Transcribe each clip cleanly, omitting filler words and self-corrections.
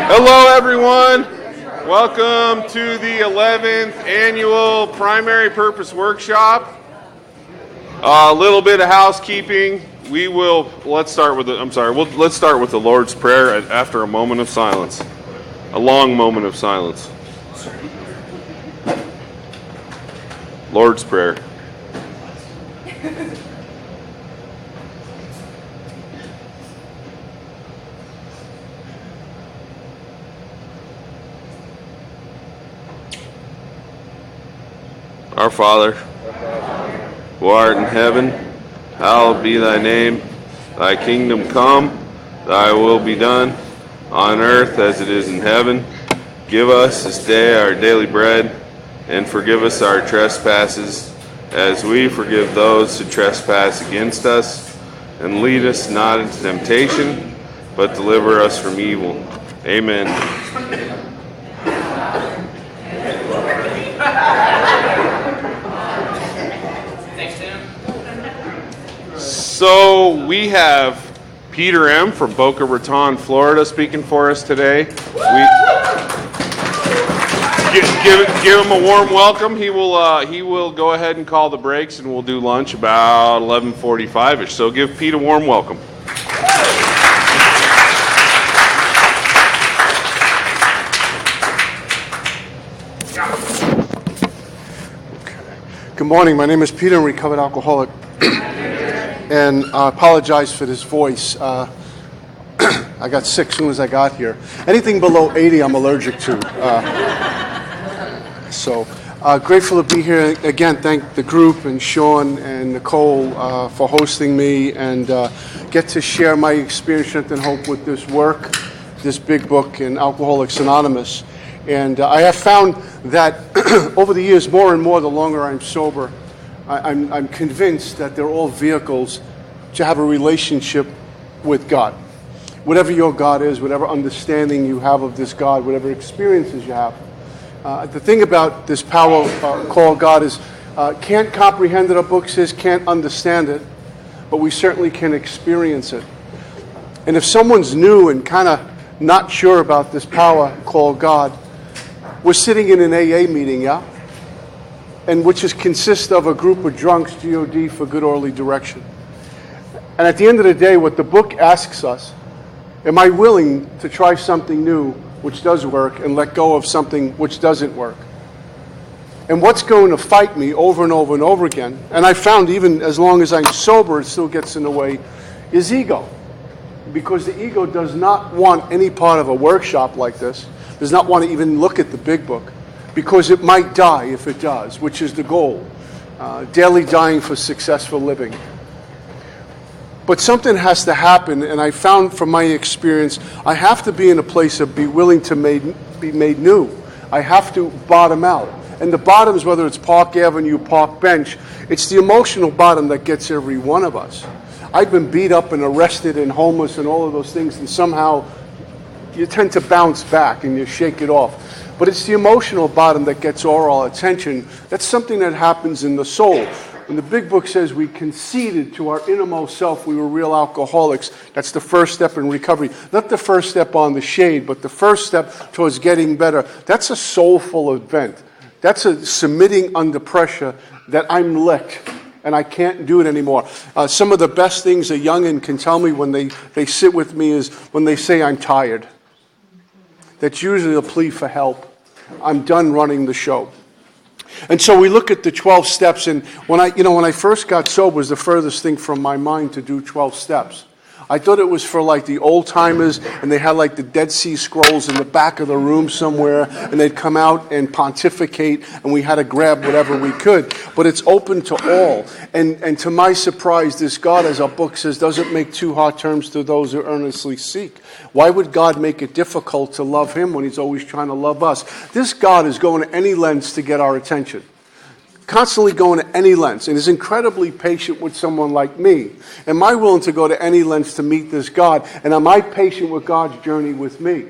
Hello, everyone. Welcome to the 11th annual Primary Purpose Workshop. A little bit of housekeeping. Let's start with the Lord's Prayer after a moment of silence. A long moment of silence. Lord's Prayer. Our Father, who art in heaven, hallowed be thy name. Thy kingdom come, thy will be done, on earth as it is in heaven. Give us this day our daily bread, and forgive us our trespasses, as we forgive those who trespass against us. And lead us not into temptation, but deliver us from evil. Amen. So we have Peter M. from Boca Raton, Florida, speaking for us today. Give him a warm welcome. He will go ahead and call the breaks, and we'll do lunch about 11:45ish. So give Pete a warm welcome. Good morning. My name is Peter, a recovered alcoholic. And I apologize for this voice. I got sick as soon as I got here. Anything below 80 I'm allergic to. So grateful to be here. Again, thank the group and Sean and Nicole for hosting me, and get to share my experience, strength, and hope with this work, this big book in Alcoholics Anonymous. And I have found that over the years, more and more, the longer I'm sober, I'm convinced that they're all vehicles to have a relationship with God. Whatever your God is, whatever understanding you have of this God, whatever experiences you have. The thing about this power called God is can't comprehend it, our book says, can't understand it, but we certainly can experience it. And if someone's new and kind of not sure about this power called God, we're sitting in an AA meeting, yeah? And which consists of a group of drunks, GOD, for good orderly direction. And at the end of the day, what the book asks us, am I willing to try something new which does work and let go of something which doesn't work? And what's going to fight me over and over and over again, and I found even as long as I'm sober, it still gets in the way, is ego. Because the ego does not want any part of a workshop like this, does not want to even look at the big book, because it might die if it does, which is the goal. Daily dying for successful living. But something has to happen, and I found from my experience, I have to be in a place of be willing to be made new. I have to bottom out. And the bottoms, whether it's Park Avenue, Park Bench, it's the emotional bottom that gets every one of us. I've been beat up and arrested and homeless and all of those things, and somehow you tend to bounce back and you shake it off. But it's the emotional bottom that gets all our attention. That's something that happens in the soul. When the big book says we conceded to our innermost self we were real alcoholics, that's the first step in recovery. Not the first step on the shade, but the first step towards getting better. That's a soulful event. That's a submitting under pressure that I'm licked and I can't do it anymore. Some of the best things a youngin' can tell me when they sit with me is when they say I'm tired. That's usually a plea for help. I'm done running the show. And so we look at the 12 steps, and when I first got sober, it was the furthest thing from my mind to do 12 steps. I thought it was for like the old timers, and they had like the Dead Sea Scrolls in the back of the room somewhere, and they'd come out and pontificate, and we had to grab whatever we could. But it's open to all. And to my surprise, this God, as our book says, doesn't make too hard terms to those who earnestly seek. Why would God make it difficult to love him when he's always trying to love us? This God is going to any lengths to get our attention. Constantly going to any lengths, and is incredibly patient with someone like me. Am I willing to go to any lengths to meet this God? And am I patient with God's journey with me?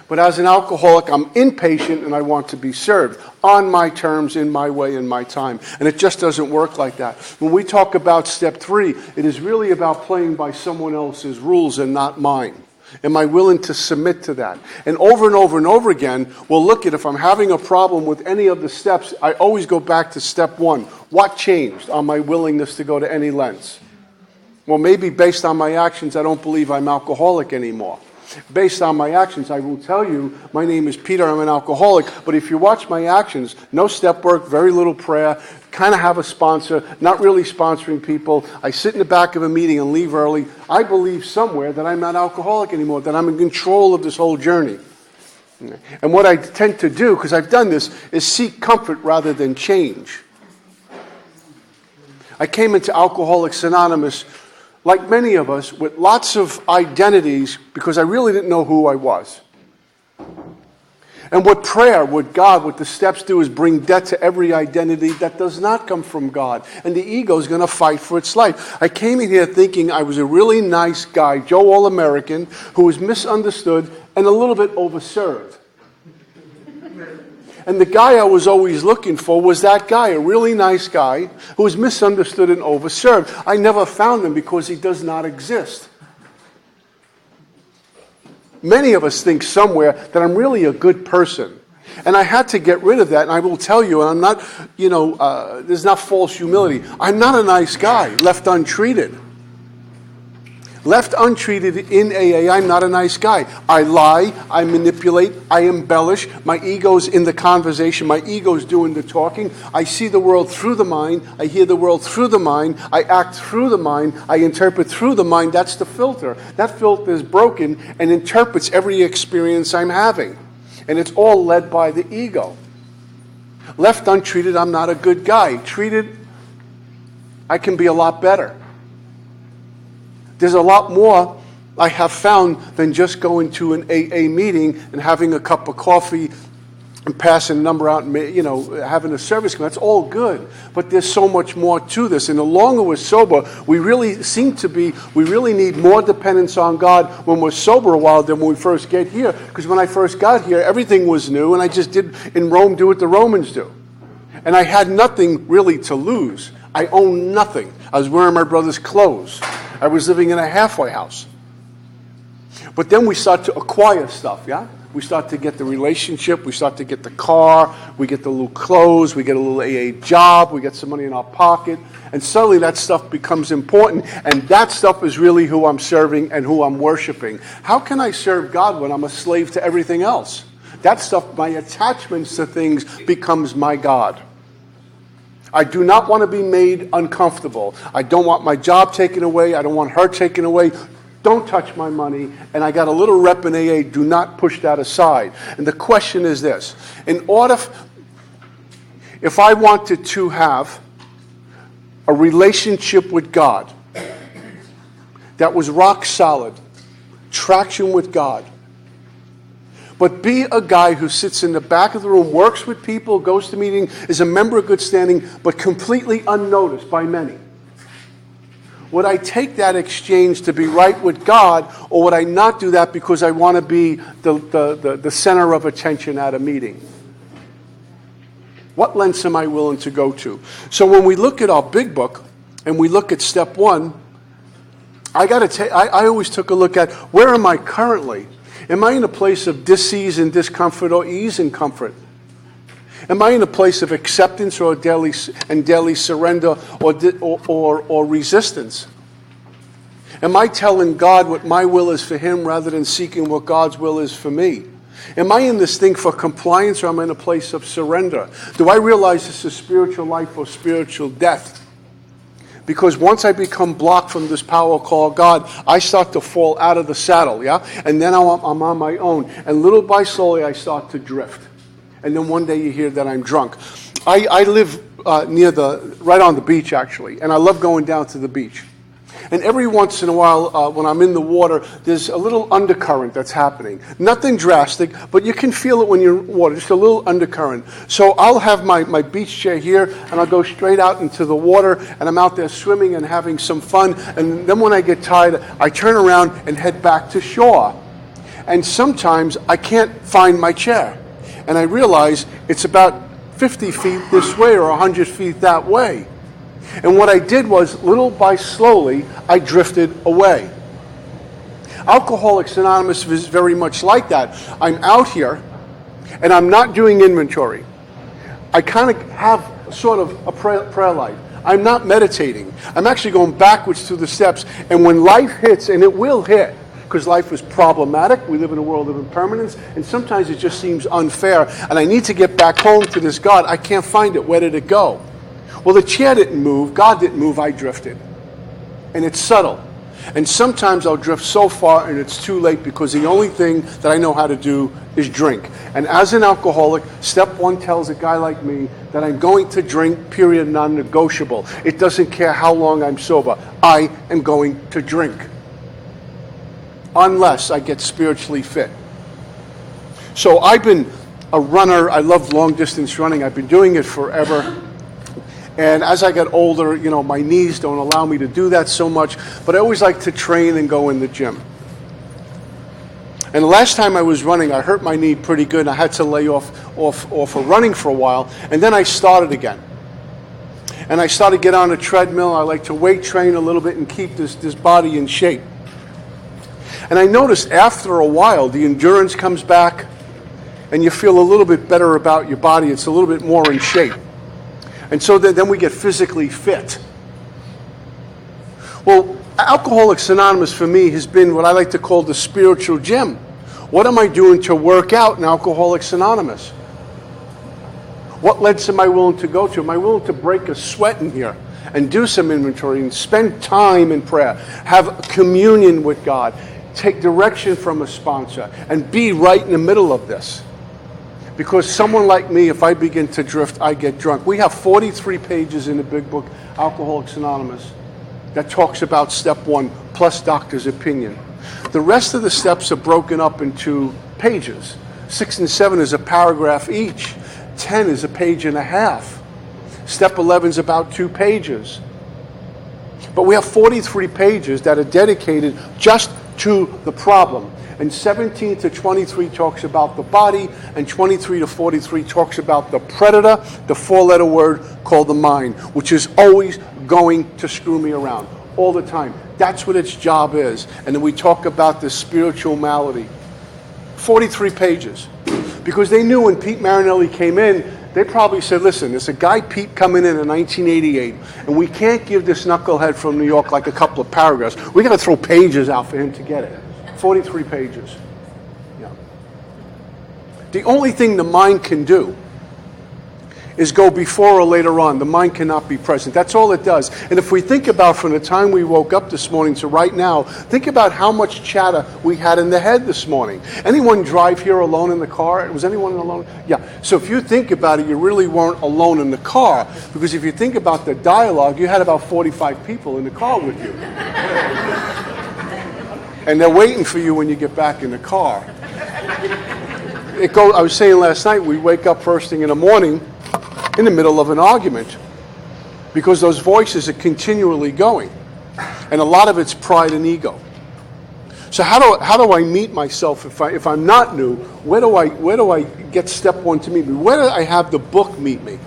But as an alcoholic, I'm impatient and I want to be served on my terms, in my way, in my time. And it just doesn't work like that. When we talk about step 3, it is really about playing by someone else's rules and not mine. Am I willing to submit to that? And over again, we'll look at if I'm having a problem with any of the steps, I always go back to step one. What changed on my willingness to go to any lengths? Well, maybe based on my actions, I don't believe I'm alcoholic anymore. Based on my actions, I will tell you, my name is Peter, I'm an alcoholic, but if you watch my actions, no step work, very little prayer, kind of have a sponsor, not really sponsoring people, I sit in the back of a meeting and leave early, I believe somewhere that I'm not alcoholic anymore, that I'm in control of this whole journey. And what I tend to do, because I've done this, is seek comfort rather than change. I came into Alcoholics Anonymous, like many of us, with lots of identities because I really didn't know who I was. And what prayer, what God, what the steps do is bring death to every identity that does not come from God. And the ego is going to fight for its life. I came in here thinking I was a really nice guy, Joe All-American, who was misunderstood and a little bit overserved. And the guy I was always looking for was that guy, a really nice guy who was misunderstood and overserved. I never found him because he does not exist. Many of us think somewhere that I'm really a good person. And I had to get rid of that, and I will tell you, and I'm not, there's not false humility. I'm not a nice guy, left untreated. Left untreated in AA, I'm not a nice guy. I lie, I manipulate, I embellish. My ego's in the conversation. My ego's doing the talking. I see the world through the mind. I hear the world through the mind. I act through the mind. I interpret through the mind. That's the filter. That filter is broken and interprets every experience I'm having. And it's all led by the ego. Left untreated, I'm not a good guy. Treated, I can be a lot better. There's a lot more I have found than just going to an AA meeting and having a cup of coffee and passing a number out and, having a service. That's all good. But there's so much more to this. And the longer we're sober, we really need more dependence on God when we're sober a while than when we first get here. Because when I first got here, everything was new, and I just did in Rome do what the Romans do. And I had nothing really to lose. I owned nothing. I was wearing my brother's clothes. I was living in a halfway house. But then we start to acquire stuff, yeah? We start to get the relationship, we start to get the car, we get the little clothes, we get a little AA job, we get some money in our pocket, and suddenly that stuff becomes important, and that stuff is really who I'm serving and who I'm worshiping. How can I serve God when I'm a slave to everything else? That stuff, my attachments to things, becomes my God. I do not want to be made uncomfortable. I don't want my job taken away. I don't want her taken away. Don't touch my money. And I got a little rep in AA. Do not push that aside. And the question is this. If I wanted to have a relationship with God that was rock solid, traction with God, but be a guy who sits in the back of the room, works with people, goes to meeting, is a member of good standing, but completely unnoticed by many. Would I take that exchange to be right with God, or would I not do that because I want to be the center of attention at a meeting? What lengths am I willing to go to? So when we look at our big book, and we look at step one, I always took a look at where am I currently? Am I in a place of dis-ease and discomfort or ease and comfort? Am I in a place of acceptance or daily surrender or resistance? Am I telling God what my will is for Him rather than seeking what God's will is for me? Am I in this thing for compliance or am I in a place of surrender? Do I realize this is spiritual life or spiritual death? Because once I become blocked from this power called God, I start to fall out of the saddle, yeah? And then I'm on my own. And little by slowly, I start to drift. And then one day you hear that I'm drunk. I live right on the beach, actually. And I love going down to the beach. And every once in a while, when I'm in the water, there's a little undercurrent that's happening. Nothing drastic, but you can feel it when you're in water, just a little undercurrent. So I'll have my beach chair here, and I'll go straight out into the water, and I'm out there swimming and having some fun. And then when I get tired, I turn around and head back to shore. And sometimes I can't find my chair. And I realize it's about 50 feet this way or 100 feet that way. And what I did was, little by slowly, I drifted away. Alcoholics Anonymous is very much like that. I'm out here, and I'm not doing inventory. I kind of have sort of a prayer life. I'm not meditating. I'm actually going backwards through the steps. And when life hits, and it will hit, because life is problematic, we live in a world of impermanence, and sometimes it just seems unfair, and I need to get back home to this God. I can't find it. Where did it go? Well, the chair didn't move. God didn't move. I drifted. And it's subtle. And sometimes I'll drift so far and it's too late because the only thing that I know how to do is drink. And as an alcoholic, step one tells a guy like me that I'm going to drink, period, non-negotiable. It doesn't care how long I'm sober. I am going to drink. Unless I get spiritually fit. So I've been a runner. I love long distance running. I've been doing it forever. And as I get older, you know, my knees don't allow me to do that so much, but I always like to train and go in the gym. And the last time I was running, I hurt my knee pretty good, and I had to lay off of running for a while, and then I started again. And I started to get on a treadmill. I like to weight train a little bit and keep this body in shape. And I noticed after a while, the endurance comes back, and you feel a little bit better about your body. It's a little bit more in shape. And so then we get physically fit. Well, Alcoholics Anonymous for me has been what I like to call the spiritual gym. What am I doing to work out in Alcoholics Anonymous? What lengths am I willing to go to? Am I willing to break a sweat in here and do some inventory and spend time in prayer, have communion with God, take direction from a sponsor, and be right in the middle of this? Because someone like me, if I begin to drift, I get drunk. We have 43 pages in the big book, Alcoholics Anonymous, that talks about step one, plus doctor's opinion. The rest of the steps are broken up into pages. 6 and 7 is a paragraph each. 10 is a page and a half. Step 11 is about 2 pages. But we have 43 pages that are dedicated just to the problem. And 17 to 23 talks about the body, and 23 to 43 talks about the predator, the 4-letter word called the mind, which is always going to screw me around all the time. That's what its job is. And then we talk about the spiritual malady. 43 pages. Because they knew when Pete Marinelli came in, they probably said, listen, there's a guy, Pete, coming in 1988, and we can't give this knucklehead from New York like a couple of paragraphs. We got to throw pages out for him to get it. 43 pages. Yeah. The only thing the mind can do is go before or later on. The mind cannot be present. That's all it does. And if we think about from the time we woke up this morning to right now, think about how much chatter we had in the head this morning. Anyone drive here alone in the car? Was anyone alone? Yeah. So if you think about it, you really weren't alone in the car, because if you think about the dialogue, you had about 45 people in the car with you. And they're waiting for you when you get back in the car. I was saying last night, we wake up first thing in the morning in the middle of an argument because those voices are continually going. And a lot of it's pride and ego. So how do I meet myself if I'm not new? Where do I get step one to meet me? Where do I have the book meet me?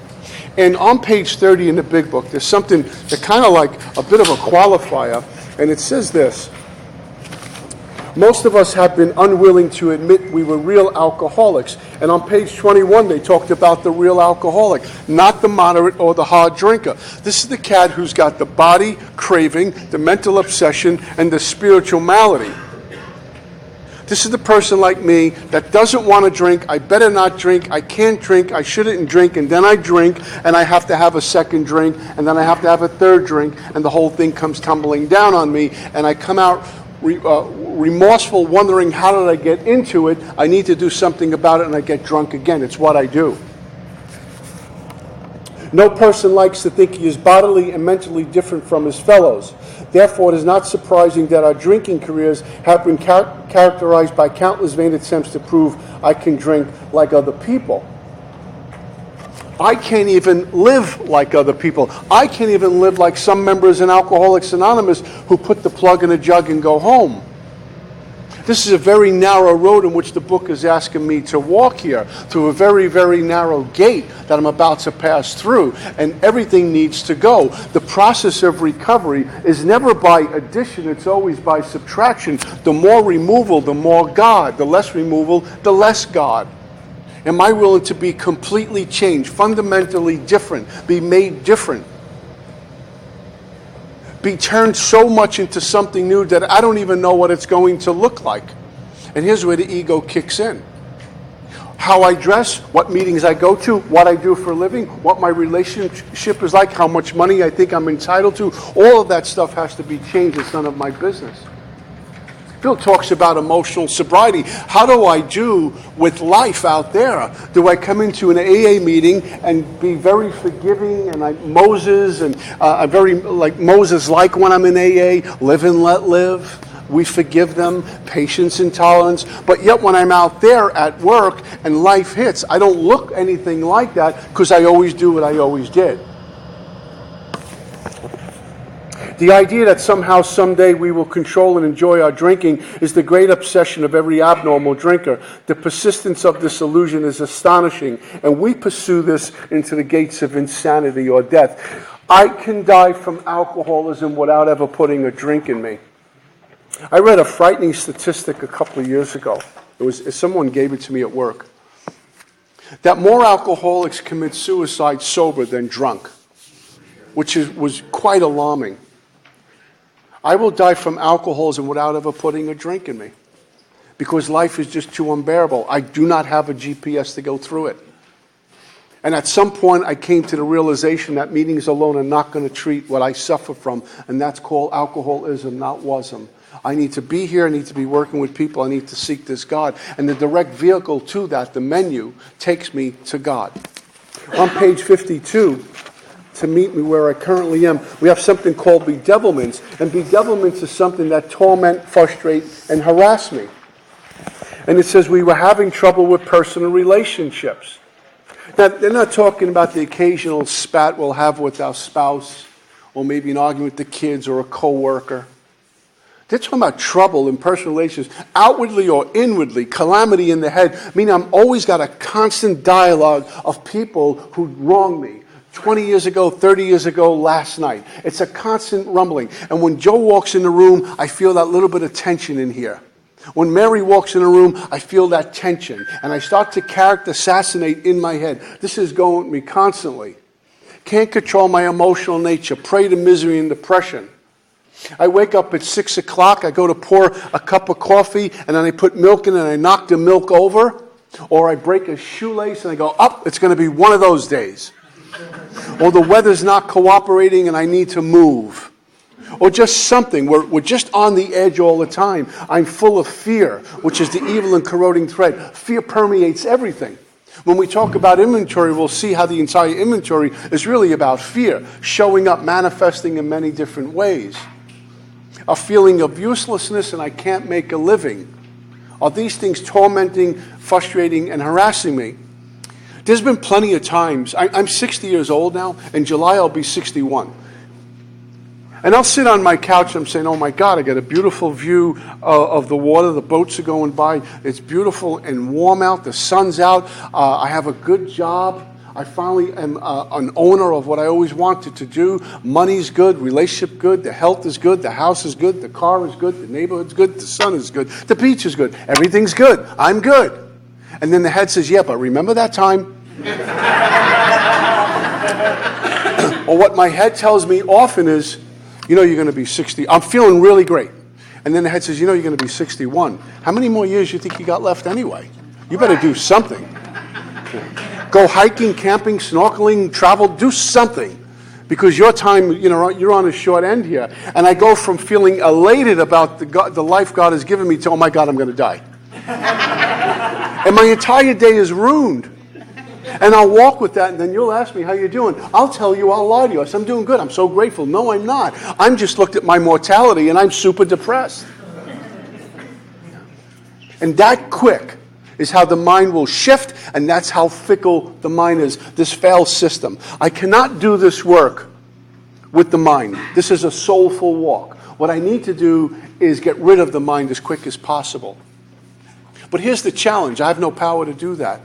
And on page 30 in the big book, there's something that kind of like a bit of a qualifier, and it says this. Most of us have been unwilling to admit we were real alcoholics. And on page 21, they talked about the real alcoholic, not the moderate or the hard drinker. This is the cat who's got the body craving, the mental obsession, and the spiritual malady. This is the person like me that doesn't want to drink. I better not drink. I can't drink. I shouldn't drink. And then I drink, and I have to have a second drink, and then I have to have a third drink, and the whole thing comes tumbling down on me, and I come out remorseful, wondering how did I get into it. I need to do something about it, and I get drunk again. It's what I do. No person likes to think he is bodily and mentally different from his fellows. Therefore, it is not surprising that our drinking careers have been characterized by countless vain attempts to prove I can drink like other people. I can't even live like other people. I can't even live like some members in Alcoholics Anonymous who put the plug in a jug and go home. This is a very narrow road in which the book is asking me to walk here, through a very, very narrow gate that I'm about to pass through, and everything needs to go. The process of recovery is never by addition, it's always by subtraction. The more removal, the more God. The less removal, the less God. Am I willing to be completely changed, fundamentally different, be made different? Be turned so much into something new that I don't even know what it's going to look like. And here's where the ego kicks in. How I dress, what meetings I go to, what I do for a living, what my relationship is like, how much money I think I'm entitled to, all of that stuff has to be changed. It's none of my business. Bill talks about emotional sobriety. How do I do with life out there? Do I come into an AA meeting and be very forgiving and like Moses, and I'm very like Moses-like when I'm in AA, live and let live? We forgive them, patience and tolerance. But yet when I'm out there at work and life hits, I don't look anything like that because I always do what I always did. The idea that somehow, someday, we will control and enjoy our drinking is the great obsession of every abnormal drinker. The persistence of this illusion is astonishing, and we pursue this into the gates of insanity or death. I can die from alcoholism without ever putting a drink in me. I read a frightening statistic a couple of years ago. Someone gave it to me at work. That more alcoholics commit suicide sober than drunk, which was quite alarming. I will die from alcoholism without ever putting a drink in me because life is just too unbearable. I do not have a GPS to go through it. And at some point, I came to the realization that meetings alone are not going to treat what I suffer from, and that's called alcoholism, not wasm. I need to be here. I need to be working with people. I need to seek this God. And the direct vehicle to that, the menu, takes me to God. On page 52, to meet me where I currently am, we have something called bedevilments. And bedevilments is something that torment, frustrate, and harass me. And it says we were having trouble with personal relationships. Now, they're not talking about the occasional spat we'll have with our spouse, or maybe an argument with the kids or a co-worker. They're talking about trouble in personal relations, outwardly or inwardly, calamity in the head, meaning I'm always got a constant dialogue of people who wrong me. 20 years ago, 30 years ago, last night. It's a constant rumbling. And when Joe walks in the room, I feel that little bit of tension in here. When Mary walks in the room, I feel that tension. And I start to character assassinate in my head. This is going with me constantly. Can't control my emotional nature. Prey to misery and depression. I wake up at 6 o'clock. I go to pour a cup of coffee, and then I put milk in and I knock the milk over. Or I break a shoelace and I go, it's going to be one of those days. Or the weather's not cooperating and I need to move. Or just something. We're just on the edge all the time. I'm full of fear, which is the evil and corroding thread. Fear permeates everything. When we talk about inventory, we'll see how the entire inventory is really about fear, showing up, manifesting in many different ways. A feeling of uselessness and I can't make a living. Are these things tormenting, frustrating, and harassing me? There's been plenty of times. I'm 60 years old now. In July, I'll be 61. And I'll sit on my couch and I'm saying, oh my God, I got a beautiful view of the water. The boats are going by. It's beautiful and warm out. The sun's out. I have a good job. I finally am an owner of what I always wanted to do. Money's good. Relationship good. The health is good. The house is good. The car is good. The neighborhood's good. The sun is good. The beach is good. Everything's good. I'm good. And then the head says, yeah, but remember that time? Or what my head tells me often is, you're going to be 60. I'm feeling really great. And then the head says, you're going to be 61. How many more years do you think you got left anyway? You better do something. Go hiking, camping, snorkeling, travel, do something. Because your time, you're on a short end here. And I go from feeling elated about the life God has given me to, oh my God, I'm going to die. And my entire day is ruined. And I'll walk with that, and then you'll ask me, how you doing? I'll tell you, I'll lie to you. I said, I'm doing good. I'm so grateful. No, I'm not. I'm just looked at my mortality, and I'm super depressed. And that quick is how the mind will shift, and that's how fickle the mind is, this failed system. I cannot do this work with the mind. This is a soulful walk. What I need to do is get rid of the mind as quick as possible. But here's the challenge. I have no power to do that.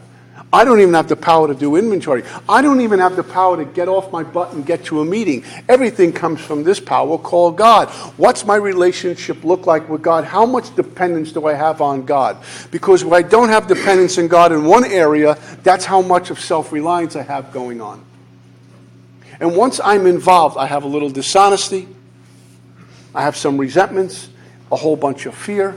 I don't even have the power to do inventory. I don't even have the power to get off my butt and get to a meeting. Everything comes from this power called God. What's my relationship look like with God? How much dependence do I have on God? Because if I don't have dependence in God in one area, that's how much of self-reliance I have going on. And once I'm involved, I have a little dishonesty. I have some resentments, a whole bunch of fear.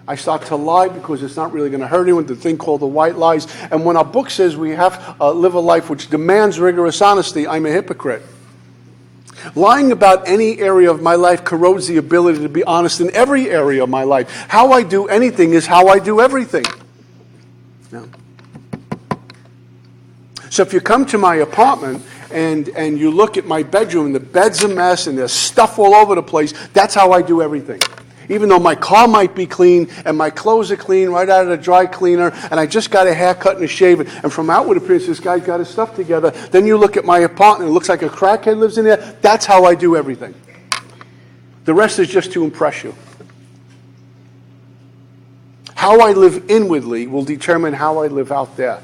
I start to lie because it's not really going to hurt anyone, the thing called the white lies. And when our book says we have to live a life which demands rigorous honesty, I'm a hypocrite. Lying about any area of my life corrodes the ability to be honest in every area of my life. How I do anything is how I do everything. Yeah. So if you come to my apartment and you look at my bedroom and the bed's a mess and there's stuff all over the place, that's how I do everything. Even though my car might be clean and my clothes are clean right out of the dry cleaner and I just got a haircut and a shave, and from outward appearance this guy's got his stuff together, then you look at my apartment, it looks like a crackhead lives in there. That's how I do everything. The rest is just to impress you. How I live inwardly will determine how I live out there.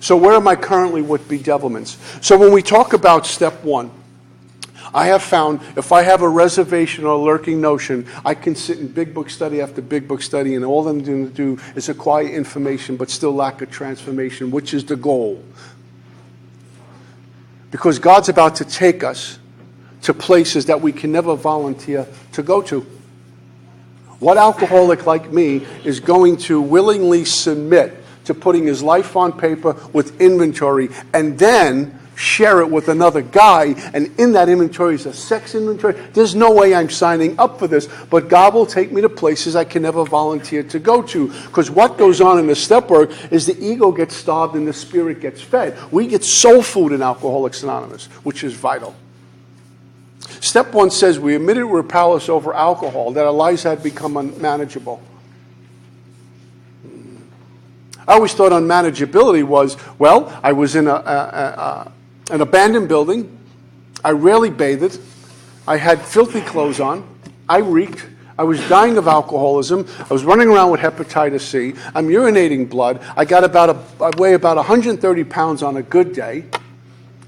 So where am I currently with bedevilments? So when we talk about step one, I have found if I have a reservation or a lurking notion, I can sit in big book study after big book study, and all I'm going to do is acquire information but still lack a transformation, which is the goal. Because God's about to take us to places that we can never volunteer to go to. What alcoholic like me is going to willingly submit to putting his life on paper with inventory and then share it with another guy, and in that inventory is a sex inventory? There's no way I'm signing up for this, but God will take me to places I can never volunteer to go to, because what goes on in the step work is the ego gets starved and the spirit gets fed. We get soul food in Alcoholics Anonymous, which is vital. Step one says we admitted we're powerless over alcohol, that our lives had become unmanageable. I always thought unmanageability was, well, I was in an abandoned building. I rarely bathed. I had filthy clothes on. I reeked. I was dying of alcoholism. I was running around with hepatitis C. I'm urinating blood. I weigh about 130 pounds on a good day.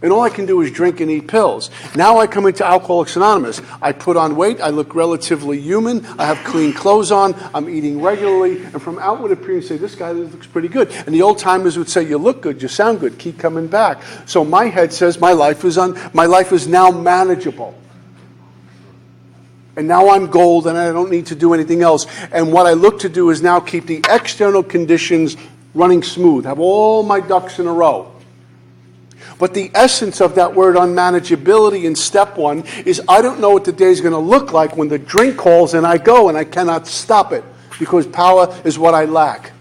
And all I can do is drink and eat pills. Now I come into Alcoholics Anonymous. I put on weight. I look relatively human. I have clean clothes on. I'm eating regularly. And from outward appearance, say, this guy looks pretty good. And the old timers would say, you look good, you sound good, keep coming back. So my head says my life is now manageable. And now I'm gold and I don't need to do anything else. And what I look to do is now keep the external conditions running smooth, have all my ducks in a row. But the essence of that word unmanageability in step one is I don't know what the day is going to look like when the drink calls and I go and I cannot stop it because power is what I lack.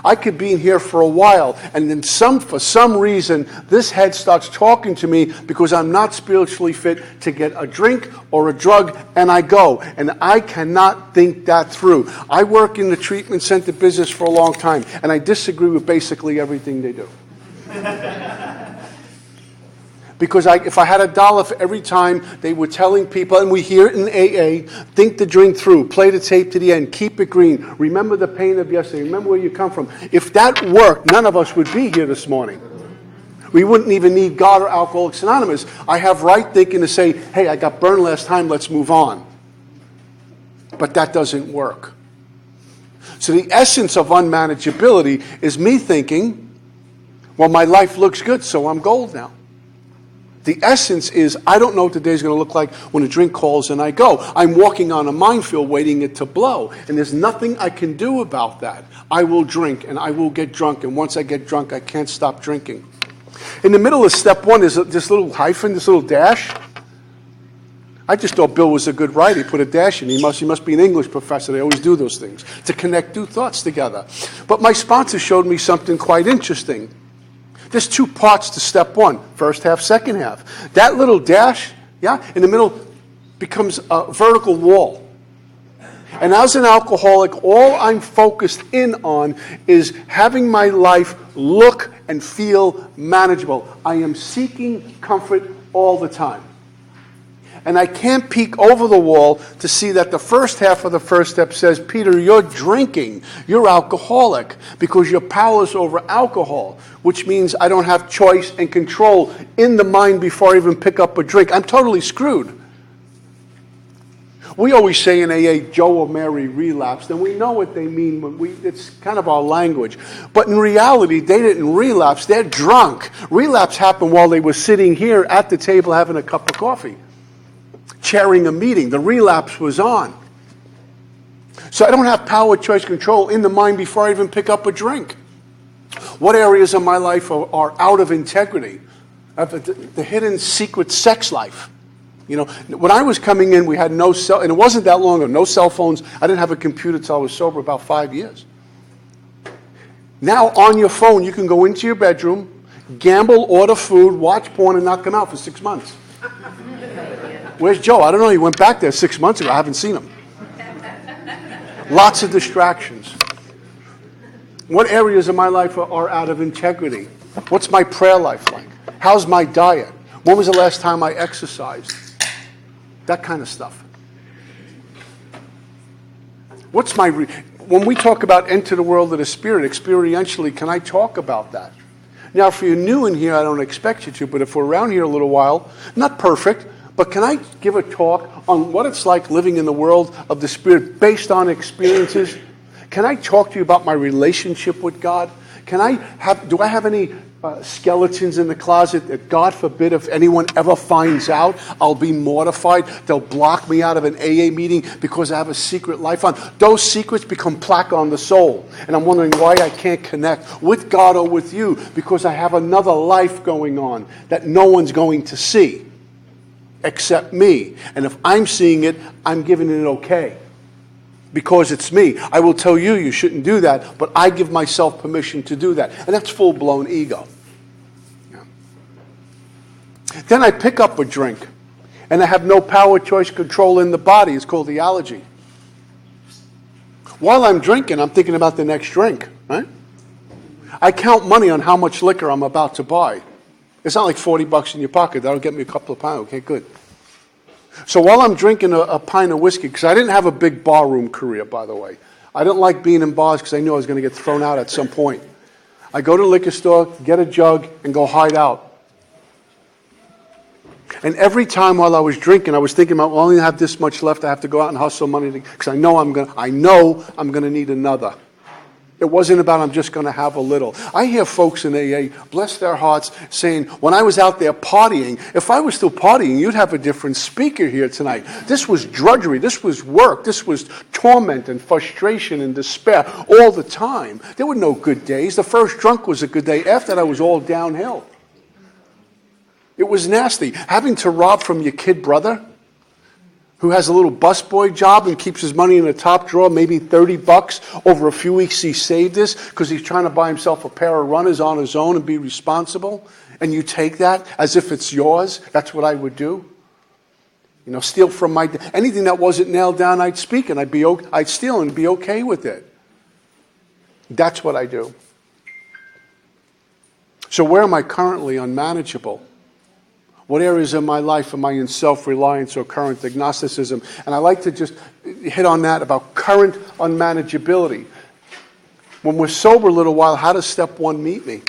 I could be in here for a while and then for some reason this head starts talking to me because I'm not spiritually fit to get a drink or a drug, and I go. And I cannot think that through. I work in the treatment center business for a long time and I disagree with basically everything they do. Because if I had $1 for every time they were telling people, and we hear it in AA, think the drink through, play the tape to the end, keep it green, remember the pain of yesterday, remember where you come from. If that worked, none of us would be here this morning. We wouldn't even need God or Alcoholics Anonymous. I have right thinking to say, hey, I got burned last time, let's move on. But that doesn't work. So the essence of unmanageability is me thinking, well, my life looks good, so I'm gold now. The essence is I don't know what the day is going to look like when a drink calls and I go. I'm walking on a minefield waiting it to blow, and there's nothing I can do about that. I will drink and I will get drunk, and once I get drunk, I can't stop drinking. In the middle of step one is this little hyphen, this little dash. I just thought Bill was a good writer. He put a dash in. He must be an English professor. They always do those things to connect two thoughts together. But my sponsor showed me something quite interesting. There's two parts to step one, first half, second half. That little dash, in the middle becomes a vertical wall. And as an alcoholic, all I'm focused in on is having my life look and feel manageable. I am seeking comfort all the time. And I can't peek over the wall to see that the first half of the first step says, Peter, you're drinking. You're alcoholic because you're powerless over alcohol, which means I don't have choice and control in the mind before I even pick up a drink. I'm totally screwed. We always say in AA, Joe or Mary relapsed, and we know what they mean. It's kind of our language. But in reality, they didn't relapse. They're drunk. Relapse happened while they were sitting here at the table having a cup of coffee, chairing a meeting. The relapse was on. So I don't have power, choice, control in the mind before I even pick up a drink. What areas of my life are out of integrity? The hidden secret sex life. You know, when I was coming in, we had no cell, and it wasn't that long ago, no cell phones. I didn't have a computer until I was sober about 5 years. Now on your phone, you can go into your bedroom, gamble, order food, watch porn, and not come out for 6 months. Where's Joe? I don't know. He went back there 6 months ago. I haven't seen him. Lots of distractions. What areas of my life are out of integrity? What's my prayer life like? How's my diet? When was the last time I exercised? That kind of stuff. When we talk about enter the world of the Spirit, experientially, can I talk about that? Now, if you're new in here, I don't expect you to, but if we're around here a little while, not perfect, but can I give a talk on what it's like living in the world of the Spirit based on experiences? Can I talk to you about my relationship with God? Do I have any skeletons in the closet that, God forbid, if anyone ever finds out, I'll be mortified? They'll block me out of an AA meeting because I have a secret life on. Those secrets become plaque on the soul. And I'm wondering why I can't connect with God or with you, because I have another life going on that no one's going to see except me. And if I'm seeing it, I'm giving it okay. Because it's me. I will tell you, you shouldn't do that, but I give myself permission to do that. And that's full-blown ego. Yeah. Then I pick up a drink, and I have no power, choice, control in the body. It's called the allergy. While I'm drinking, I'm thinking about the next drink, right? I count money on how much liquor I'm about to buy. It's not like $40 in your pocket. That'll get me a couple of pounds. Okay, good. So while I'm drinking a pint of whiskey, because I didn't have a big barroom career, by the way. I didn't like being in bars because I knew I was going to get thrown out at some point. I go to the liquor store, get a jug, and go hide out. And every time while I was drinking, I was thinking, I only have this much left. I have to go out and hustle money because I know I'm going to need another. It wasn't about I'm just going to have a little. I hear folks in AA, bless their hearts, saying, when I was out there partying, if I was still partying, you'd have a different speaker here tonight. This was drudgery. This was work. This was torment and frustration and despair all the time. There were no good days. The first drunk was a good day. After that, I was all downhill. It was nasty. Having to rob from your kid brother, who has a little busboy job and keeps his money in the top drawer, maybe $30. Over a few weeks he saved this because he's trying to buy himself a pair of runners on his own and be responsible. And you take that as if it's yours. That's what I would do. You know, steal from anything that wasn't nailed down, I'd speak and I'd steal and be okay with it. That's what I do. So where am I currently unmanageable? What areas of my life am I in self-reliance or current agnosticism? And I like to just hit on that about current unmanageability. When we're sober a little while, how does step one meet me?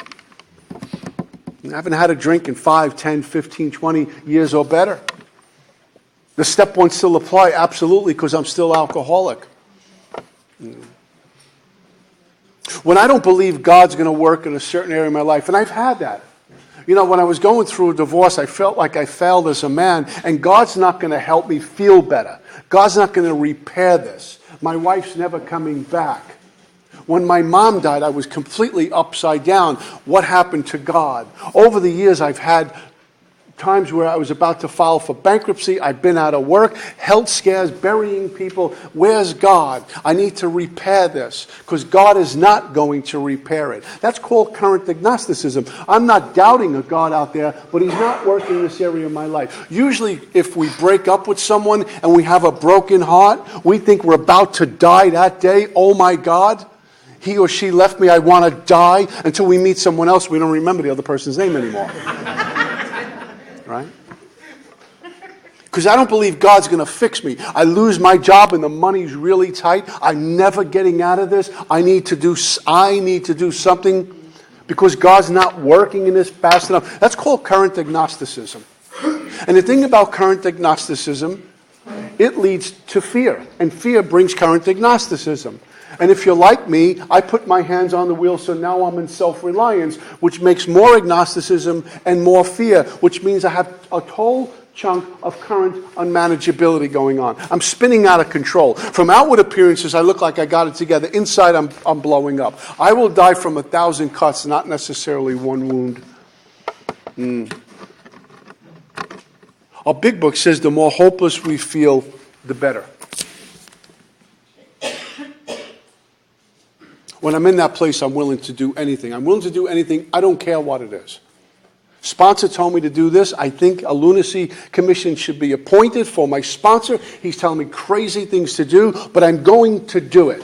I haven't had a drink in 5, 10, 15, 20 years or better. Does step one still apply? Absolutely, because I'm still alcoholic. When I don't believe God's going to work in a certain area of my life, and I've had that. You know, when I was going through a divorce, I felt like I failed as a man, and God's not going to help me feel better. God's not going to repair this. My wife's never coming back. When my mom died, I was completely upside down. What happened to God? Over the years, I've had times where I was about to file for bankruptcy. I've been out of work, health scares, burying people. Where's God? I need to repair this because God is not going to repair it. That's called current agnosticism. I'm not doubting a God out there, but He's not working in this area of my life. Usually, if we break up with someone and we have a broken heart, we think we're about to die that day. Oh my God, he or she left me. I want to die. Until we meet someone else, we don't remember the other person's name anymore. Right? Because I don't believe God's going to fix me. I lose my job and the money's really tight. I'm never getting out of this. I need to do something because God's not working in this fast enough. That's called current agnosticism. And the thing about current agnosticism, it leads to fear. And fear brings current agnosticism. And if you're like me, I put my hands on the wheel, so now I'm in self-reliance, which makes more agnosticism and more fear, which means I have a whole chunk of current unmanageability going on. I'm spinning out of control. From outward appearances, I look like I got it together. Inside, I'm blowing up. I will die from 1,000 cuts, not necessarily one wound. Our big book says the more hopeless we feel, the better. When I'm in that place, I'm willing to do anything. I'm willing to do anything. I don't care what it is. Sponsor told me to do this. I think a lunacy commission should be appointed for my sponsor. He's telling me crazy things to do, but I'm going to do it.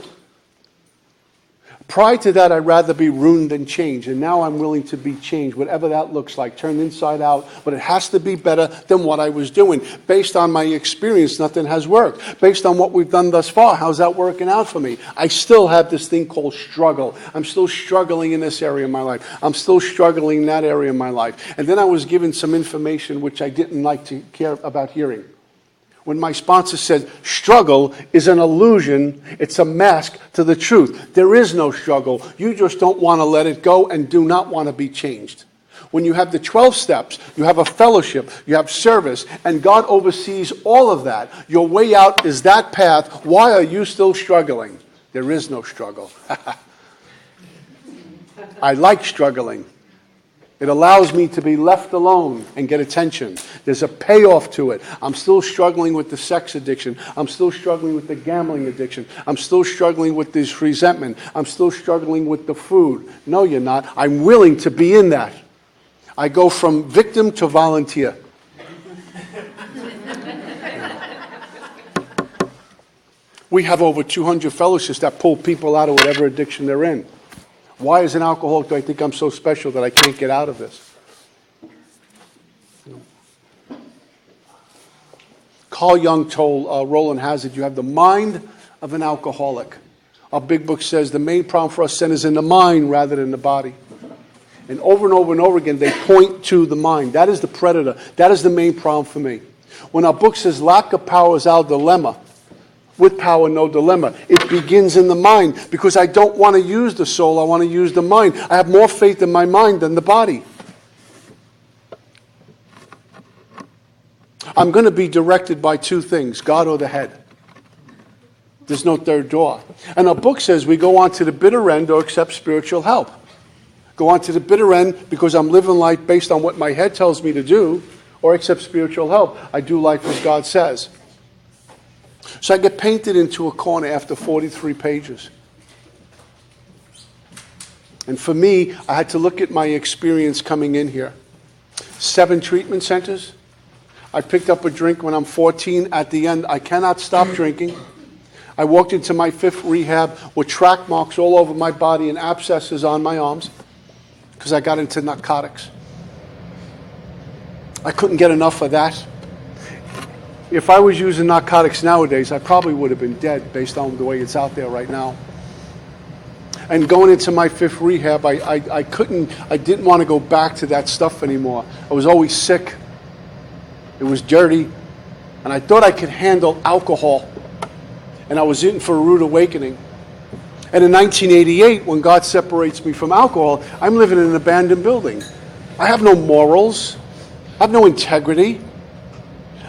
Prior to that, I'd rather be ruined than changed, and now I'm willing to be changed, whatever that looks like, turned inside out, but it has to be better than what I was doing. Based on my experience, nothing has worked. Based on what we've done thus far, how's that working out for me? I still have this thing called struggle. I'm still struggling in this area of my life. I'm still struggling in that area of my life. And then I was given some information which I didn't like to care about hearing. When my sponsor said, struggle is an illusion, it's a mask to the truth. There is no struggle. You just don't want to let it go and do not want to be changed. When you have the 12 steps, you have a fellowship, you have service, and God oversees all of that. Your way out is that path. Why are you still struggling? There is no struggle. I like struggling. It allows me to be left alone and get attention. There's a payoff to it. I'm still struggling with the sex addiction. I'm still struggling with the gambling addiction. I'm still struggling with this resentment. I'm still struggling with the food. No, you're not. I'm willing to be in that. I go from victim to volunteer. We have over 200 fellowships that pull people out of whatever addiction they're in. Why, as an alcoholic, do I think I'm so special that I can't get out of this? Carl Jung told Roland Hazard, you have the mind of an alcoholic. Our big book says the main problem for us sin is in the mind rather than the body. And over again, they point to the mind. That is the predator. That is the main problem for me. When our book says lack of power is our dilemma, with power, no dilemma. It begins in the mind because I don't want to use the soul. I want to use the mind. I have more faith in my mind than the body. I'm going to be directed by two things, God or the head. There's no third door. And our book says we go on to the bitter end or accept spiritual help. Go on to the bitter end because I'm living life based on what my head tells me to do, or accept spiritual help. I do life as God says. So I get painted into a corner after 43 pages. And for me, I had to look at my experience coming in here. 7 treatment centers. I picked up a drink when I'm 14. At the end, I cannot stop drinking. I walked into my 5th rehab with track marks all over my body and abscesses on my arms because I got into narcotics. I couldn't get enough of that. If I was using narcotics nowadays, I probably would have been dead based on the way it's out there right now. And going into my 5th rehab, I didn't want to go back to that stuff anymore. I was always sick. It was dirty. And I thought I could handle alcohol. And I was in for a rude awakening. And in 1988, when God separates me from alcohol, I'm living in an abandoned building. I have no morals. I have no integrity.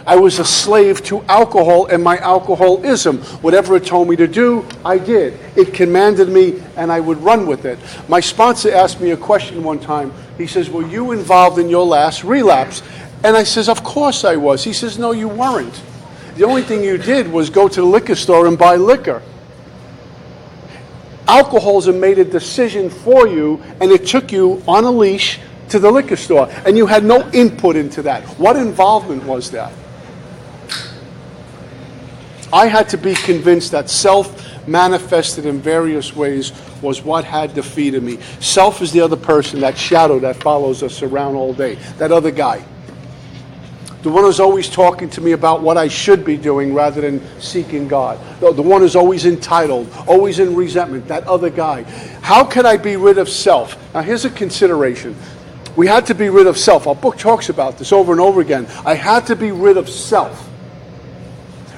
I was a slave to alcohol and my alcoholism. Whatever it told me to do, I did. It commanded me, and I would run with it. My sponsor asked me a question one time. He says, were you involved in your last relapse? And I says, of course I was. He says, no, you weren't. The only thing you did was go to the liquor store and buy liquor. Alcoholism made a decision for you, and it took you on a leash to the liquor store, and you had no input into that. What involvement was that? I had to be convinced that self manifested in various ways was what had defeated me. Self is the other person, that shadow that follows us around all day, that other guy. The one who's always talking to me about what I should be doing rather than seeking God. The one who's always entitled, always in resentment, that other guy. How can I be rid of self? Now here's a consideration. We had to be rid of self. Our book talks about this over and over again. I had to be rid of self.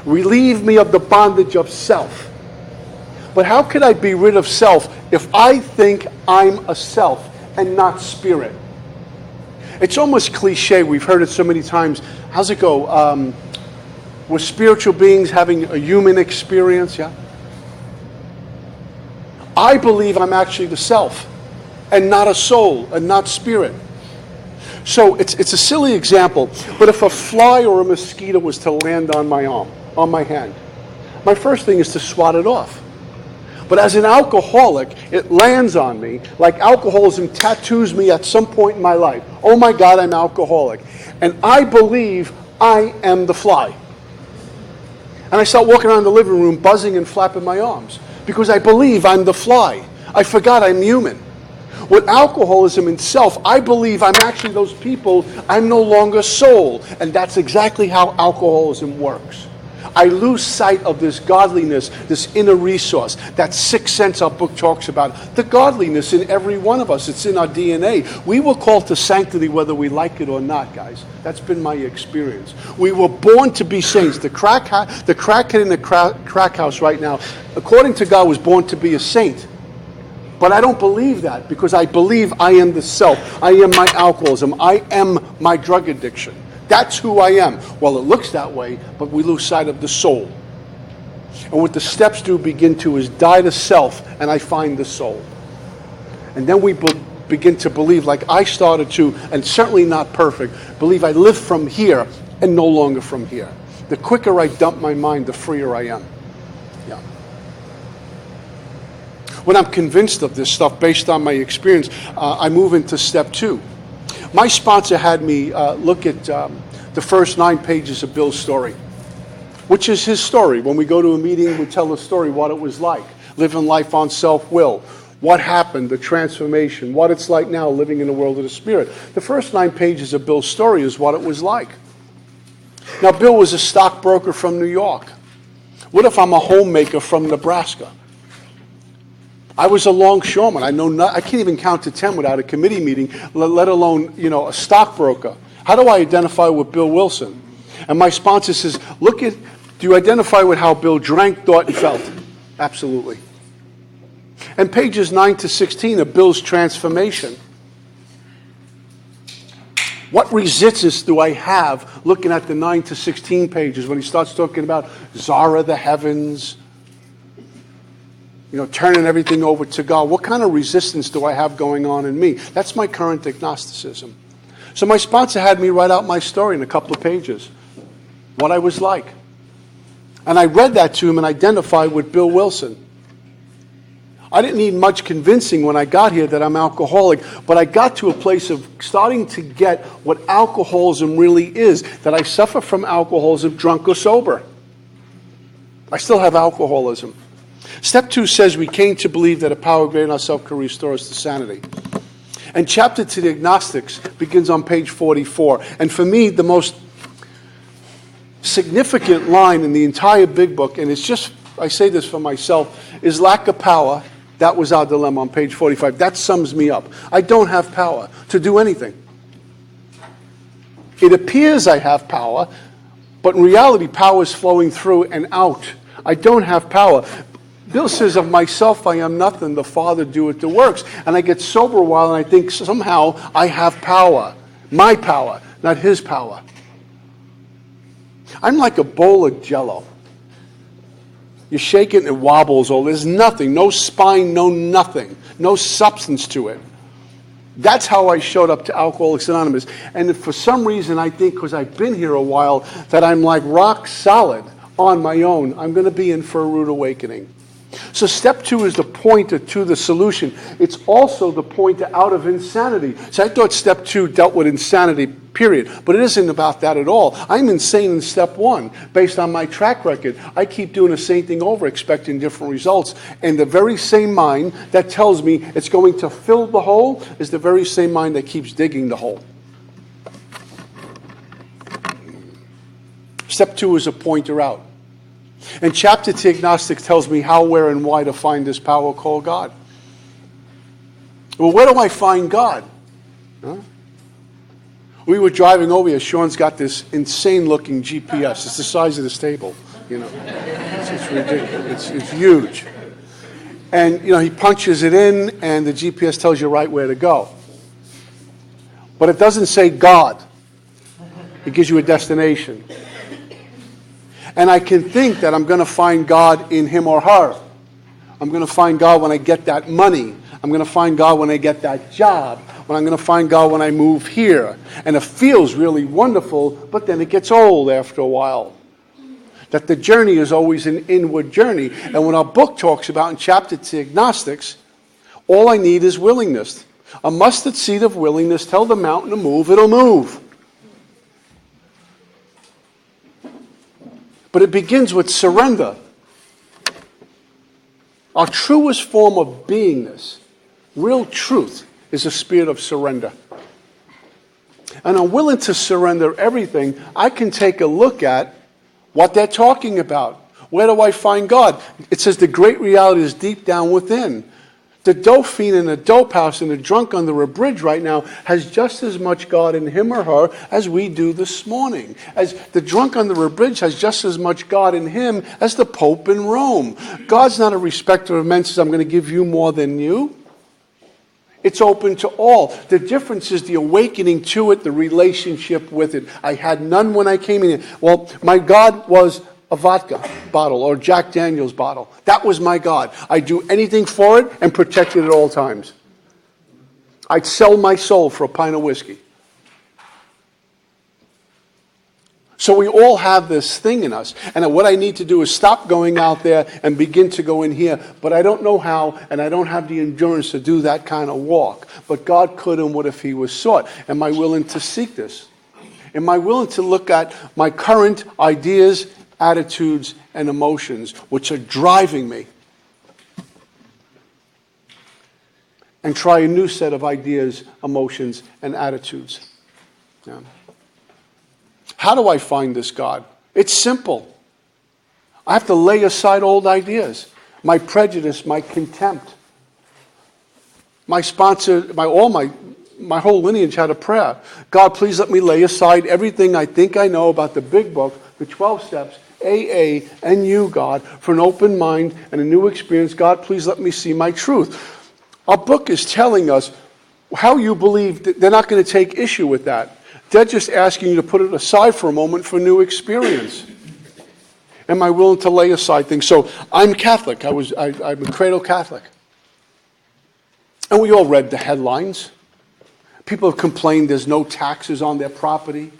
Relieve me of the bondage of self. But how could I be rid of self if I think I'm a self and not spirit? It's almost cliche. We've heard it so many times. How's it go? We're spiritual beings having a human experience, yeah? I believe I'm actually the self and not a soul and not spirit. So it's a silly example, but if a fly or a mosquito was to land on my arm, on my hand, my first thing is to swat it off. But as an alcoholic, it lands on me like alcoholism tattoos me at some point in my life. Oh my God, I'm alcoholic. And I believe I am the fly. And I start walking around the living room buzzing and flapping my arms because I believe I'm the fly. I forgot I'm human. With alcoholism and self, I believe I'm actually those people. I'm no longer soul. And that's exactly how alcoholism works. I lose sight of this godliness, this inner resource, that sixth sense our book talks about. The godliness in every one of us. It's in our DNA. We were called to sanctity whether we like it or not, guys. That's been my experience. We were born to be saints. The crackhead in the crack house right now, according to God, was born to be a saint. But I don't believe that because I believe I am the self. I am my alcoholism. I am my drug addiction. That's who I am. Well, it looks that way, but we lose sight of the soul. And what the steps do begin to is die to self, and I find the soul. And then we begin to believe, like I started to, and certainly not perfect, believe I live from here and no longer from here. The quicker I dump my mind, the freer I am. Yeah. When I'm convinced of this stuff based on my experience, I move into step 2. My sponsor had me look at the first 9 pages of Bill's story, which is his story. When we go to a meeting, we tell the story, what it was like, living life on self-will, what happened, the transformation, what it's like now living in the world of the Spirit. The first 9 pages of Bill's story is what it was like. Now, Bill was a stockbroker from New York. What if I'm a homemaker from Nebraska? I was a longshoreman. I can't even count to 10 without a committee meeting, let alone, a stockbroker. How do I identify with Bill Wilson? And my sponsor says, do you identify with how Bill drank, thought, and felt? Absolutely. And pages 9 to 16 are Bill's transformation. What resistance do I have looking at the 9 to 16 pages when he starts talking about Zara, the heavens, turning everything over to God? What kind of resistance do I have going on in me? That's my current agnosticism. So my sponsor had me write out my story in a couple of pages, what I was like. And I read that to him and identified with Bill Wilson. I didn't need much convincing when I got here that I'm alcoholic, but I got to a place of starting to get what alcoholism really is, that I suffer from alcoholism, drunk or sober. I still have alcoholism. Step 2 says we came to believe that a power greater than ourselves can restore us to sanity. And chapter to the agnostics begins on page 44. And for me, the most significant line in the entire big book, and it's just, I say this for myself, is lack of power. That was our dilemma on page 45. That sums me up. I don't have power to do anything. It appears I have power, but in reality, power is flowing through and out. I don't have power. Bill says, of myself I am nothing, the Father doeth the works. And I get sober a while and I think somehow I have power. My power, not his power. I'm like a bowl of Jell-O. You shake it and it wobbles. Oh, there's nothing, no spine, no nothing, no substance to it. That's how I showed up to Alcoholics Anonymous. And for some reason, I think because I've been here a while, that I'm like rock solid on my own. I'm going to be in for a rude awakening. So step 2 is the pointer to the solution. It's also the pointer out of insanity. So I thought step 2 dealt with insanity, period. But it isn't about that at all. I'm insane in step 1 based on my track record. I keep doing the same thing over, expecting different results. And the very same mind that tells me it's going to fill the hole is the very same mind that keeps digging the hole. Step 2 is a pointer out. And chapter to agnostics tells me how, where, and why to find this power called God. Well, where do I find God? Huh? We were driving over here. Sean's got this insane-looking GPS. It's the size of this table, you know. It's ridiculous. It's huge. And, you know, he punches it in, and the GPS tells you right where to go. But it doesn't say God. It gives you a destination. And I can think that I'm going to find God in him or her. I'm going to find God when I get that money. I'm going to find God when I get that job. When I'm going to find God when I move here. And it feels really wonderful, but then it gets old after a while. That the journey is always an inward journey. And when our book talks about in chapter to agnostics, all I need is willingness. A mustard seed of willingness. Tell the mountain to move, it'll move. But it begins with surrender. Our truest form of beingness, real truth, is a spirit of surrender. And I'm willing to surrender everything. I can take a look at what they're talking about. Where do I find God? It says the great reality is deep down within. The dope fiend in a dope house and the drunk under a bridge right now has just as much God in him or her as we do this morning. As the drunk under a bridge has just as much God in him as the Pope in Rome. God's not a respecter of men, says I'm going to give you more than you. It's open to all. The difference is the awakening to it, the relationship with it. I had none when I came in. Well, my God was a vodka bottle or Jack Daniels bottle. That was my God. I'd do anything for it and protect it at all times. I'd sell my soul for a pint of whiskey. So we all have this thing in us. And what I need to do is stop going out there and begin to go in here. But I don't know how, and I don't have the endurance to do that kind of walk. But God could and would if he was sought. Am I willing to seek this? Am I willing to look at my current ideas, attitudes, and emotions, which are driving me, and try a new set of ideas, emotions, and attitudes? Yeah. How do I find this God? It's simple. I have to lay aside old ideas, my prejudice, my contempt. My sponsor, my whole lineage had a prayer. God, please let me lay aside everything I think I know about the big book, the 12 steps, AA, and you, God, for an open mind and a new experience. God, please let me see my truth. Our book is telling us how you believe. They're not going to take issue with that. They're just asking you to put it aside for a moment for new experience. Am I willing to lay aside things? So I'm Catholic. I'm a cradle Catholic. And we all read the headlines. People have complained there's no taxes on their property.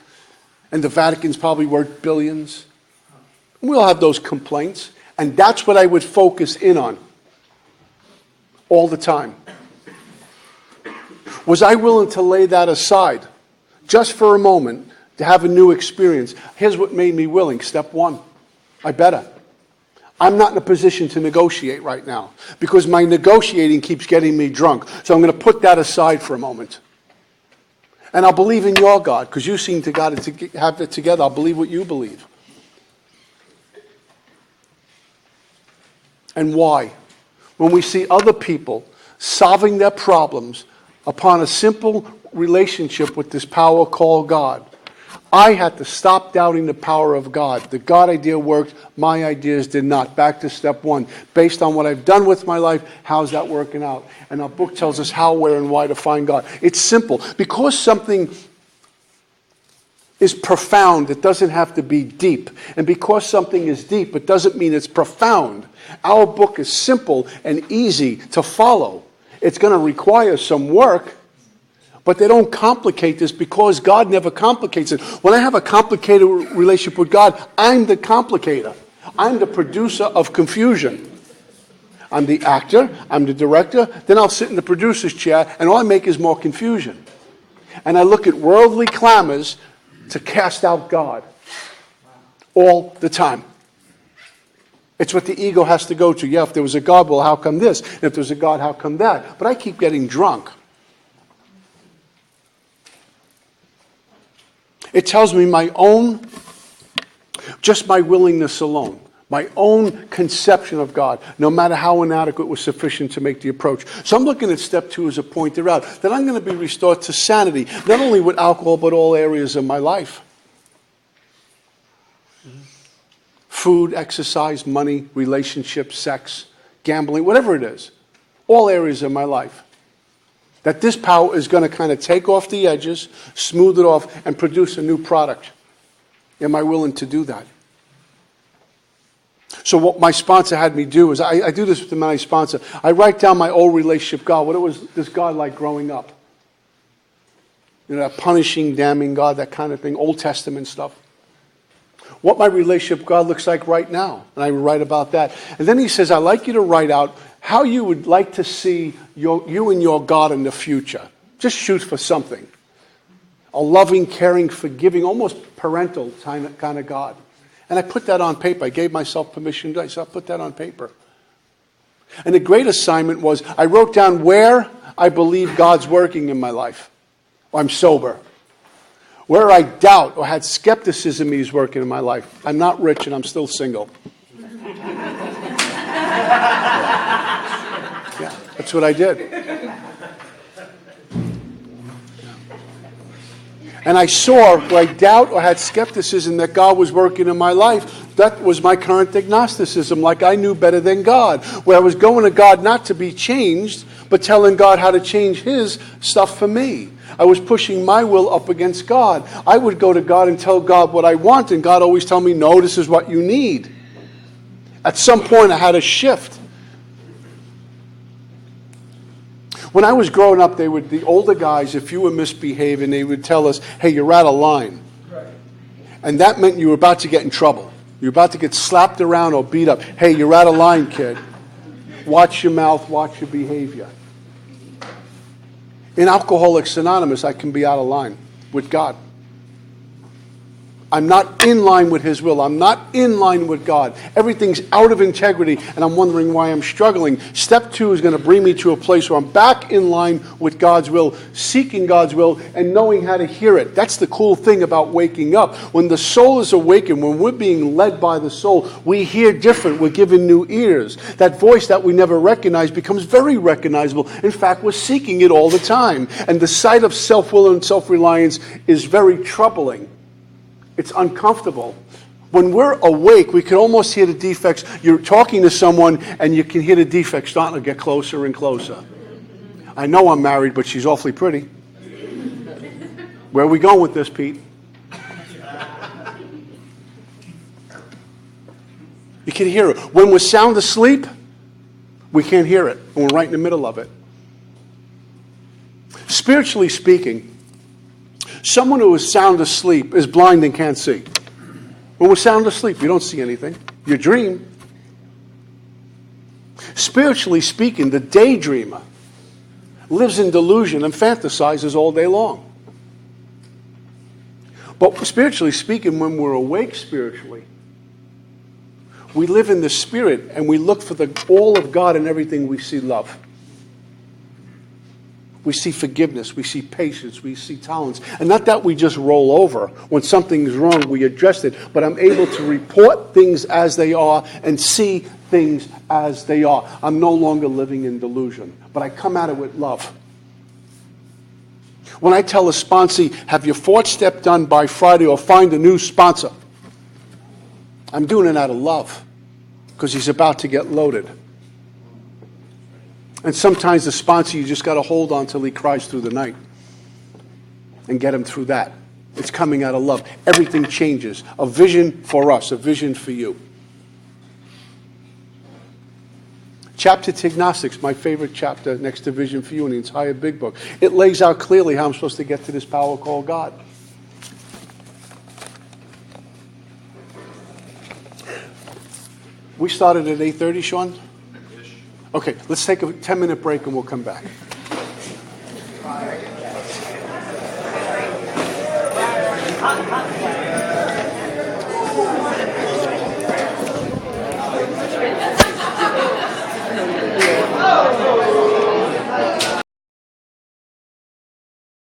And the Vatican's probably worth billions. We all have those complaints. And that's what I would focus in on all the time. Was I willing to lay that aside just for a moment to have a new experience? Here's what made me willing. Step 1, I better. I'm not in a position to negotiate right now because my negotiating keeps getting me drunk. So I'm going to put that aside for a moment. And I'll believe in your God because you seem to have it together. I'll believe what you believe. And why? When we see other people solving their problems upon a simple relationship with this power called God, I had to stop doubting the power of God. The God idea worked, my ideas did not. Back to step 1. Based on what I've done with my life, how's that working out? And our book tells us how, where, and why to find God. It's simple. Because something is profound, it doesn't have to be deep. And because something is deep, it doesn't mean it's profound. Our book is simple and easy to follow. It's going to require some work, but they don't complicate this because God never complicates it. When I have a complicated relationship with God, I'm the complicator. I'm the producer of confusion. I'm the actor, I'm the director, then I'll sit in the producer's chair and all I make is more confusion. And I look at worldly clamors to cast out God all the time. It's what the ego has to go to. Yeah, if there was a God, well, how come this? And if there's a God, how come that? But I keep getting drunk. It tells me my own Just my willingness alone, my own conception of God, no matter how inadequate, was sufficient to make the approach. So I'm looking at step 2 as a pointed out, that I'm going to be restored to sanity, not only with alcohol, but all areas of my life. Food, exercise, money, relationships, sex, gambling, whatever it is. All areas of my life. That this power is going to kind of take off the edges, smooth it off, and produce a new product. Am I willing to do that? So what my sponsor had me do is, I do this with my sponsor, I write down my old relationship with God, what it was this God like growing up. You know, that punishing, damning God, that kind of thing, Old Testament stuff. What my relationship with God looks like right now. And I write about that. And then he says, I'd like you to write out how you would like to see you and your God in the future. Just shoot for something. A loving, caring, forgiving, almost parental kind of God. And I put that on paper. I gave myself permission to do it. I said, I'll put that on paper. And the great assignment was, I wrote down where I believe God's working in my life. I'm sober. Where I doubt or had skepticism he's working in my life. I'm not rich and I'm still single. Yeah, that's what I did. And I saw where I doubt or had skepticism that God was working in my life. That was my current agnosticism, like I knew better than God. Where I was going to God not to be changed, but telling God how to change his stuff for me. I was pushing my will up against God. I would go to God and tell God what I want, and God always tell me, no, this is what you need. At some point I had a shift. When I was growing up, the older guys, if you were misbehaving, they would tell us, hey, you're out of line. Right. And that meant you were about to get in trouble. You're about to get slapped around or beat up. Hey, you're out of line, kid. Watch your mouth, watch your behavior. In Alcoholics Anonymous, I can be out of line with God. I'm not in line with his will. I'm not in line with God. Everything's out of integrity, and I'm wondering why I'm struggling. Step 2 is going to bring me to a place where I'm back in line with God's will, seeking God's will, and knowing how to hear it. That's the cool thing about waking up. When the soul is awakened, when we're being led by the soul, we hear different. We're given new ears. That voice that we never recognized becomes very recognizable. In fact, we're seeking it all the time. And the sight of self-will and self-reliance is very troubling. It's uncomfortable. When we're awake, we can almost hear the defects. You're talking to someone, and you can hear the defects starting to get closer and closer. I know I'm married, but she's awfully pretty. Where are we going with this, Pete? You can hear it. When we're sound asleep, we can't hear it, and we're right in the middle of it. Spiritually speaking, someone who is sound asleep is blind and can't see. When we're sound asleep, you don't see anything. You dream. Spiritually speaking, the daydreamer lives in delusion and fantasizes all day long. But spiritually speaking, when we're awake spiritually, we live in the Spirit and we look for all of God in everything we see love. We see forgiveness, we see patience, we see tolerance. And not that we just roll over. When something is wrong, we address it. But I'm able to report things as they are and see things as they are. I'm no longer living in delusion. But I come at it with love. When I tell a sponsee, have your 4th step done by Friday or find a new sponsor, I'm doing it out of love because he's about to get loaded. And sometimes the sponsor, you just got to hold on till he cries through the night and get him through that. It's coming out of love. Everything changes. A vision for us, a vision for you. Chapter to Agnostics, my favorite chapter next to Vision for You in the entire big book. It lays out clearly how I'm supposed to get to this power called God. We started at 8:30, Sean? Okay, let's take a 10-minute break and we'll come back.